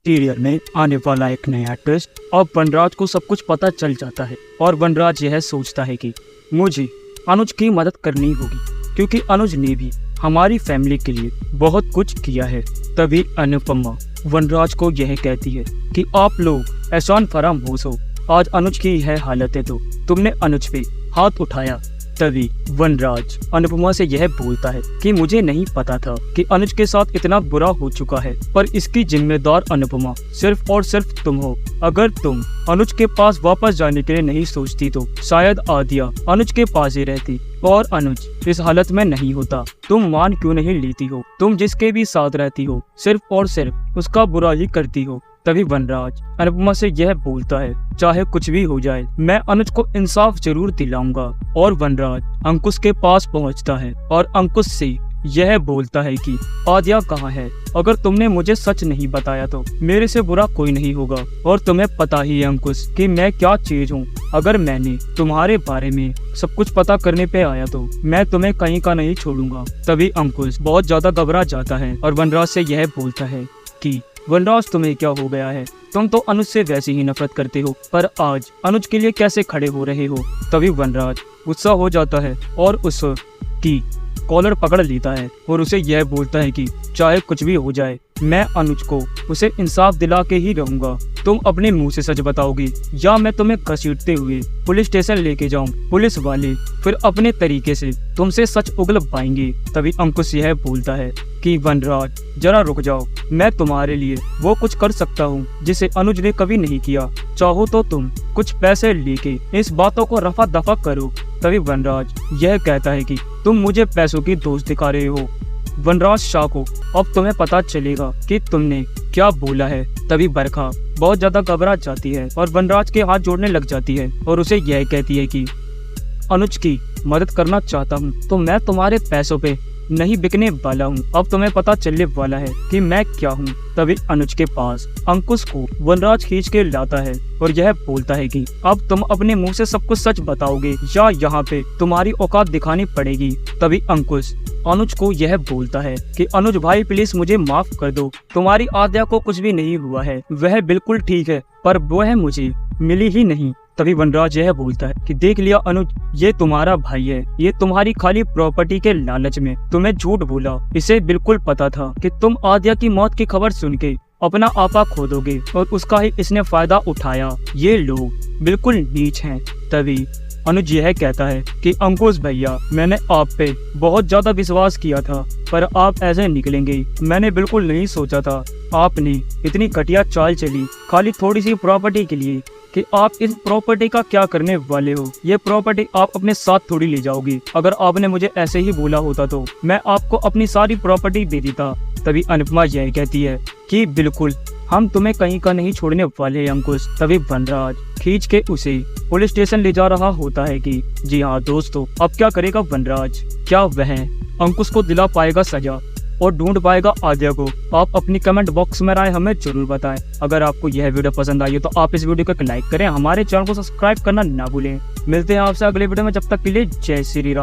Serial में आने वाला एक नया ट्विस्ट। अब वनराज को सब कुछ पता चल जाता है और वनराज यह सोचता है कि मुझे अनुज की मदद करनी होगी, क्योंकि अनुज ने भी हमारी फैमिली के लिए बहुत कुछ किया है। तभी अनुपमा वनराज को यह कहती है कि आप लोग एहसान फरामोश हो, आज अनुज की यह हालत है तो तुमने अनुज पे हाथ उठाया। तभी वनराज अनुपमा से यह बोलता है कि मुझे नहीं पता था कि अनुज के साथ इतना बुरा हो चुका है, पर इसकी जिम्मेदार अनुपमा सिर्फ और सिर्फ तुम हो। अगर तुम अनुज के पास वापस जाने के लिए नहीं सोचती तो शायद आदिया अनुज के पास ही रहती और अनुज इस हालत में नहीं होता। तुम मान क्यों नहीं लेती हो? तुम जिसके भी साथ रहती हो सिर्फ और सिर्फ उसका बुरा ही करती हो। तभी वनराज अनुपमा से यह बोलता है, चाहे कुछ भी हो जाए मैं अनुज को इंसाफ जरूर दिलाऊंगा। और वनराज अंकुश के पास पहुंचता है और अंकुश से यह बोलता है कि आदिया कहाँ है? अगर तुमने मुझे सच नहीं बताया तो मेरे से बुरा कोई नहीं होगा, और तुम्हें पता ही है अंकुश कि मैं क्या चीज हूँ। अगर मैंने तुम्हारे बारे में सब कुछ पता करने पे आया तो मैं तुम्हें कहीं का नहीं छोड़ूंगा। तभी अंकुश बहुत ज्यादा घबरा जाता है और वनराज से यह बोलता है कि वनराज तुम्हें क्या हो गया है? तुम तो अनुज से वैसे ही नफरत करते हो, पर आज अनुज के लिए कैसे खड़े हो रहे हो? तभी वनराज गुस्सा हो जाता है और उसकी कॉलर पकड़ लेता है और उसे यह बोलता है कि चाहे कुछ भी हो जाए मैं अनुज को उसे इंसाफ दिला के ही रहूंगा। तुम अपने मुंह से सच बताओगे या मैं तुम्हें घसीटते हुए पुलिस स्टेशन लेके जाऊं? पुलिस वाले फिर अपने तरीके से तुमसे सच उगल पाएंगे। तभी अंकुश यह बोलता है कि वनराज जरा रुक जाओ, मैं तुम्हारे लिए वो कुछ कर सकता हूँ जिसे अनुज ने कभी नहीं किया। चाहो तो तुम कुछ पैसे लेके इस बातों को रफा दफा करो। तभी वनराज यह कहता है कि तुम मुझे पैसों की दोस्त दिखा रहे हो। वनराज शाह को अब तुम्हें पता चलेगा कि तुमने क्या बोला है। तभी बरखा बहुत ज्यादा घबरा जाती है और वनराज के हाथ जोड़ने लग जाती है और उसे यह कहती है कि अनुज की मदद करना चाहता हूँ तो मैं तुम्हारे पैसों पे नहीं बिकने वाला हूँ। अब तुम्हें पता चलने वाला है कि मैं क्या हूँ। तभी अनुज के पास अंकुश को वनराज खींच के लाता है और यह बोलता है कि अब तुम अपने मुंह से सब कुछ सच बताओगे या यहाँ पे तुम्हारी औकात दिखानी पड़ेगी। तभी अंकुश अनुज को यह बोलता है कि अनुज भाई प्लीज मुझे माफ कर दो, तुम्हारी आद्या को कुछ भी नहीं हुआ है, वह बिल्कुल ठीक है, पर वह मुझे मिली ही नहीं। तभी वनराज यह बोलता है कि देख लिया अनुज, ये तुम्हारा भाई है, ये तुम्हारी खाली प्रॉपर्टी के लालच में तुम्हें झूठ बोला। इसे बिल्कुल पता था कि तुम आद्या की मौत की खबर सुन के अपना आपा खो दोगे और उसका ही इसने फायदा उठाया। ये लोग बिल्कुल नीच हैं। तभी अनुज यह कहता है कि अंकुश भैया मैंने आप पे बहुत ज्यादा विश्वास किया था, पर आप ऐसे निकलेंगे मैंने बिल्कुल नहीं सोचा था। आपने इतनी घटिया चाल चली खाली थोड़ी सी प्रॉपर्टी के लिए कि आप इस प्रॉपर्टी का क्या करने वाले हो? ये प्रॉपर्टी आप अपने साथ थोड़ी ले जाओगे। अगर आपने मुझे ऐसे ही बोला होता तो मैं आपको अपनी सारी प्रॉपर्टी दे देता। तभी अनुपमा यह कहती है कि बिल्कुल हम तुम्हें कहीं का नहीं छोड़ने वाले हैं अंकुश। तभी वनराज खींच के उसे पुलिस स्टेशन ले जा रहा होता है कि जी हाँ दोस्तों, अब क्या करेगा वनराज? क्या वह अंकुश को दिला पाएगा सजा और ढूंढ पाएगा आद्या को? आप अपनी कमेंट बॉक्स में राय हमें जरूर बताएं। अगर आपको यह वीडियो पसंद आई है तो आप इस वीडियो को एक लाइक करें, हमारे चैनल को सब्सक्राइब करना ना भूलें। मिलते हैं आपसे अगले वीडियो में, जब तक के लिए जय श्री राम।